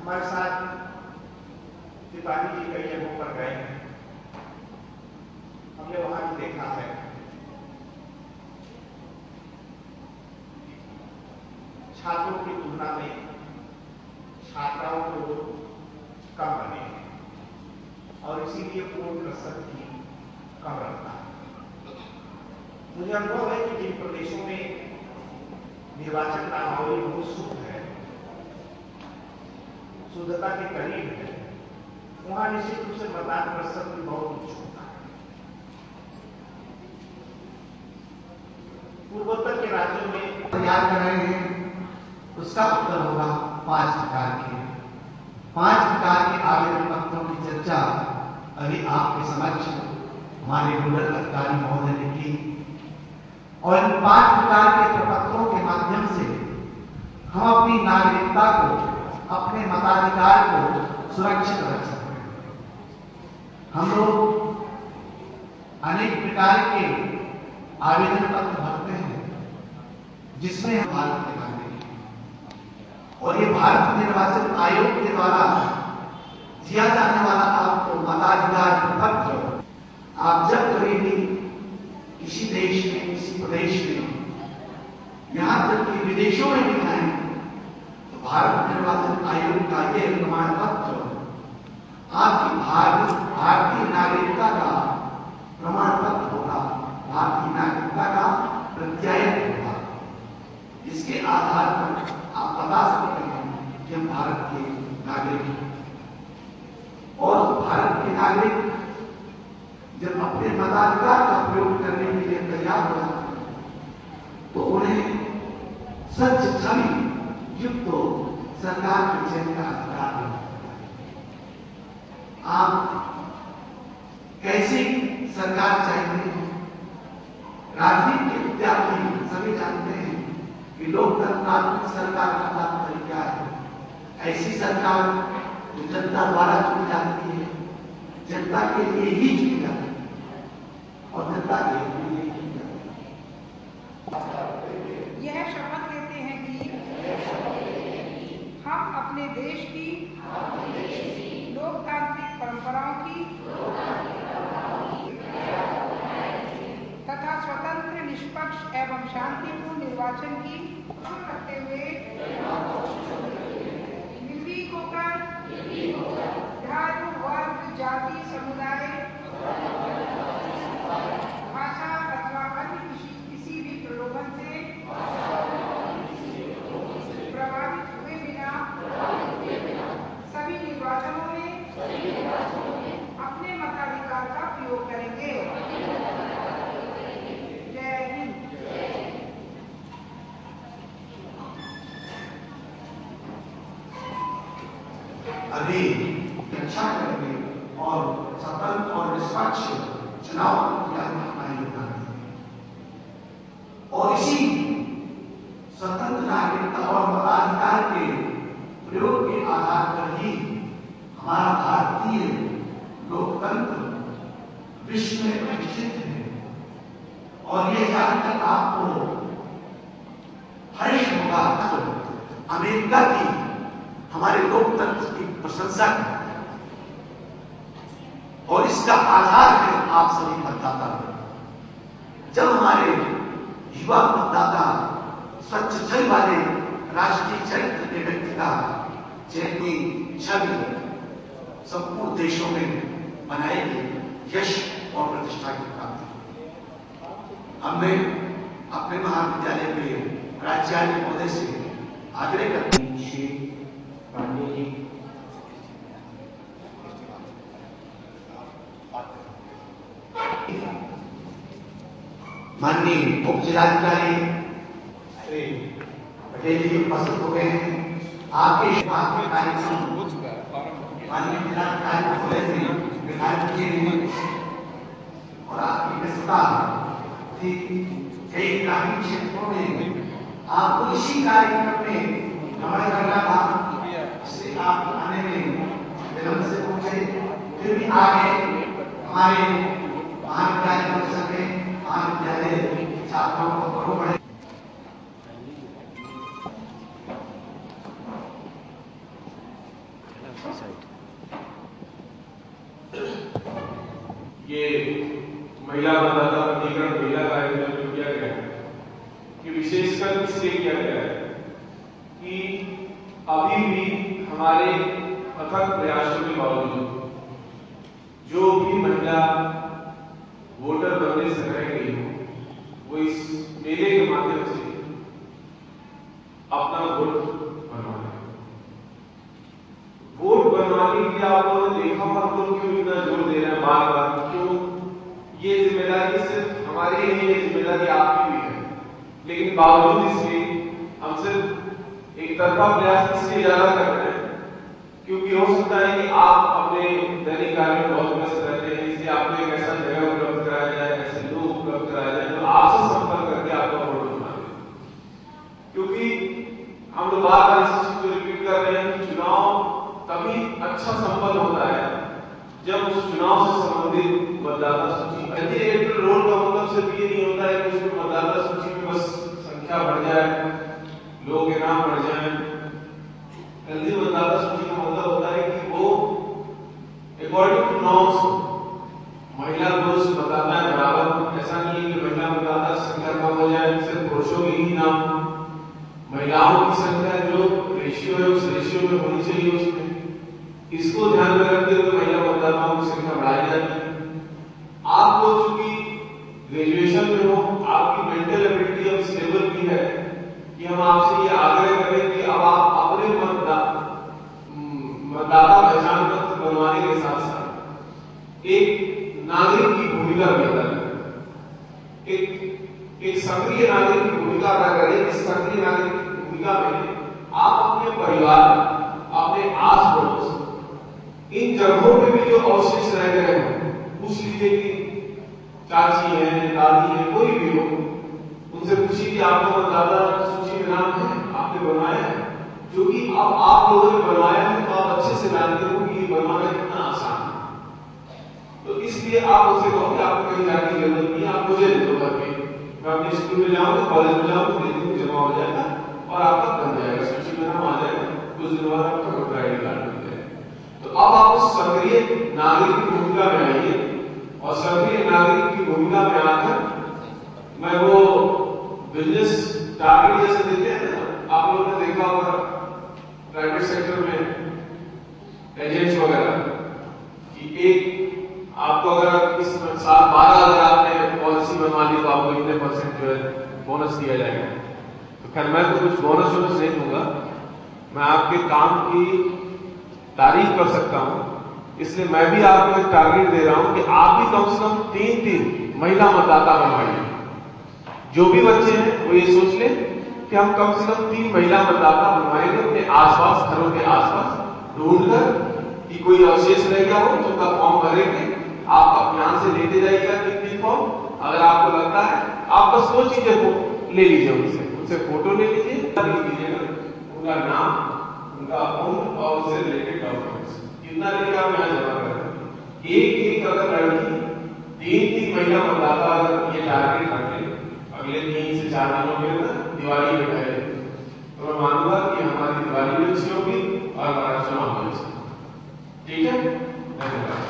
हमारे साथ त्रिपाठी जी कई जगहों पर गए हैं, हमने वहां भी देखा है छात्रों की तुलना में छात्राओं के लोग कम बने हैं और इसीलिए पूर्ण प्रतिशत भी कम रखता है। मुझे अनुभव है कि जिन प्रदेशों में निर्वाचन नामावली बहुत शुद्ध है, शुद्धता के करीब है, वहां निश्चित रूप से मतदान प्रतिशत भी बहुत उच्च होता है। पूर्वोत्तर के राज्यों में तैयार कर रहे हैं, उसका उत्तर होगा 5 प्रकार के 5 प्रकार के आवेदन पत्रों की चर्चा अभी आपके समक्ष हमारे नोडल अधिकारी महोदय ने की और इन 5 प्रकार के प्रपत्रों के माध्यम से हम अपनी नागरिकता को, अपने मताधिकार को सुरक्षित रख सकते हैं। हम लोग अनेक प्रकार के आवेदन पत्र भरते हैं जिसमें हम भारत के नागरिक हैं और ये भारत निर्वाचन आयोग के द्वारा दिया जाने वाला आपको मताधिकार पत्र, आप जब कभी भी किसी देश में, किसी प्रदेश में, यहां तक कि विदेशों में भी जाएं तो भारत निर्वाचन आयोग का यह प्रमाण पत्र आपकी भारतीय नागरिकता का प्रमाण पत्र होगा, भारतीय नागरिकता का प्रत्यायन होगा। इसके आधार पर आप बता सकते हैं कि हम भारत के नागरिक हैं और भारत के नागरिक जब अपने मताधिकार का प्रयोग करने के लिए तैयार हो जाते हैं तो उन्हें सच छवि युक्त सरकार के चयन का अधिकार है। आप कैसी सरकार चाहते हैं? राजनीति के विद्यार्थी सभी जानते हैं कि लोकतंत्रात्मक सरकार का तात्पर्य क्या है। ऐसी सरकार जो जनता द्वारा चुनी जाती है, जनता के लिए ही चुनी जाती है और जनता के लिए ही चुनी जाती है। यह शपथ लेते हैं कि हम अपने देश की लोकतांत्रिक परंपराओं की तथा स्वतंत्र, निष्पक्ष एवं शांतिपूर्ण निर्वाचन की रखते हुए निर्भीक होकर धर्म, वर्ग, जाति, समुदाय, भाषा अथवा अन्य किसी भी प्रलोभन से प्रभावित हुए बिना सभी निर्वाचनों में अपने मताधिकार का प्रयोग करेंगे। जय हिंद। अभी रक्षा करेंगे और स्वतंत्र और निष्पक्ष चुनाव प्रक्रिया में अपना योगदान देंगे और इसी स्वतंत्र नागरिकता और मताधिकार के प्रयोग के आधार पर ही हमारा भारतीय लोकतंत्र विश्व में प्रतिष्ठित है। और ये जानकर आपको हर्ष होगा तो अमेरिका की हमारे लोकतंत्र की प्रशंसा करते हैं और इसका आधार है आप सभी मतदाता। जब हमारे युवा मतदाता स्वच्छ छवि वाले राष्ट्रीय चरित्र के व्यक्ति का चयन छवि संपूर्ण देशों में बनाएगी यश और प्रतिष्ठा की प्राप्ति। हमने अपने महाविद्यालय के प्राचार्य महोदय से आग्रह करते हैं माननीय उप जिलाधिकारी श्री पटेल जी उपस्थित हो गए हैं। आपके विभाग के कार्यक्रम माननीय जिलाधिकारी महोदय से विधायक किए हैं और आपकी व्यस्तता थी कई ग्रामीण क्षेत्रों में आपको इसी कार्यक्रम में भ्रमण करना था, इसलिए आप आने में विलंब से पहुंचे, फिर भी आगे हमारे महाविद्यालय परिसर में महाविद्यालय छात्रों को बढ़ो बढ़े। ये महिला मतदाता पंजीकरण महिला कार्यक्रम जो किया गया है कि विशेषकर इसलिए किया गया है कि अभी भी हमारे अथक प्रयासों के बावजूद जो भी महिला वोटर बनने से रह गई हो वो इस मेले के माध्यम से अपना वोट बनवाने के लिए आप लोगों ने देखा हम लोग क्यों इतना जोर दे रहे हैं बार बार, क्यों? ये जिम्मेदारी सिर्फ हमारी नहीं है, जिम्मेदारी आपकी भी है, लेकिन बावजूद इसके हम सिर्फ एक तरफा प्रयास इसलिए ज्यादा कर रहे हैं क्योंकि हो सकता है कि आप अपने दैनिक कार्य में बहुत व्यस्त रहते हैं, इसलिए आपको एक ऐसा जगह उपलब्ध कराया जाए, ऐसे लोग उपलब्ध कराया जाए जो आपसे संपर्क करके आपका वोट बनवा दे। क्योंकि हम लोग बार बार इस चीज को रिपीट कर रहे हैं कि चुनाव तभी अच्छा संपन्न होता है जब उस चुनाव से संबंधित मतदाता सूची, इलेक्टोरल रोल का मतलब सिर्फ ये नहीं होता है कि उसमें मतदाता सूची में बस संख्या बढ़ जाए, लोग के नाम बढ़ जाए। हेल्दी मतदाता सूची का मतलब होता है कि वो अकॉर्डिंग टू नॉर्म्स महिला पुरुष मतदाता बराबर, ऐसा नहीं है कि महिला मतदाता संख्या कम हो जाए, सिर्फ पुरुषों के ही नाम, महिलाओं की संख्या जो रेशियो है उस रेशियो में होनी चाहिए उसमें, इसको ध्यान में रखते हुए महिला मतदाताओं की संख्या बढ़ाई जाती है। आप लोग चूंकि ग्रेजुएशन में हो, आपकी मेंटल एबिलिटी अब इस लेवल की है कि हम आपसे ये आग्रह करें कि अब आप अपने मतदाता पहचान पत्र बनवाने के साथ साथ एक नागरिक की भूमिका भी अदा करें, एक सक्रिय नागरिक की भूमिका अदा करें। इस सक्रिय नागरिक की भूमिका में आप अपने परिवार, अपने आस पड़ोस, इन जगहों पे भी जो अवशेष रह गए हो, पूछ लीजिए कि चाची है, दादी है, कोई भी हो, उनसे पूछिए कि आपका मतदाता सूची में नाम है, आपने बनवाया है। जो कि अब आप लोगों ने बनवाया है तो आप अच्छे से जानते हो कि बनवाना कितना आसान है। तो इसलिए आप उससे कहो कि आपको कहीं जाने की जरूरत नहीं है, आप मुझे दे दो घर पे, मैं अपने स्कूल में जाऊंगा, कॉलेज में जाऊंगा, दे दूंगा, जमा हो जाएगा और आपका बन जाएगा, सूची में नाम आ जाएगा, कुछ दिन बाद आपका वोटर आईडी कार्ड मिल जाएगा। तो अब आप उस सक्रिय नागरिक की भूमिका में आइए और सक्रिय नागरिक की भूमिका में आकर मैं वो बिजनेस टारगेट जैसे देते हैं ना, आप लोगों ने देखा होगा प्राइवेट सेक्टर में एजेंट्स वगैरह कि एक आपको अगर इस साल 12,000 आपने पॉलिसी बनवा ली तो आपको इतने % जो है बोनस दिया जाएगा। तो खैर मैं तो कुछ बोनस नहीं दूंगा, मैं आपके काम की तारीफ कर सकता हूं, इसलिए मैं भी आपको एक टारगेट दे रहा हूं कि आप भी कम से कम 3 महिला मतदाता बनवाइए। जो भी बच्चे हैं वो ये सोच लें कि हम कम से कम 3 महिला मतदाता बनवाएंगे अपने आसपास, घरों के आसपास ढूंढकर कि कोई अवशेष रह गया हो तो उनका फॉर्म भरेंगे। आप अपने यहाँ से लेते जाइएगा 3 फॉर्म, अगर आपको लगता है आप बस 2 चीजें ले लीजिए, उनसे फोटो ले लीजिए, लिख लीजिएगा उनका नाम, उनका उम्र और उससे रिलेटेड डॉक्यूमेंट्स, कितना लेके आप यहाँ जमा कर रहे हैं। एक अगर लड़की 3 महिला मतदाता अगर ये टारगेट रखें अगले 3 से 4 दिनों के अंदर दिवाली में है तो मैं मानूंगा कि हमारी दिवाली भी अच्छी होगी और हमारा चुनाव भी अच्छा। ठीक है, धन्यवाद।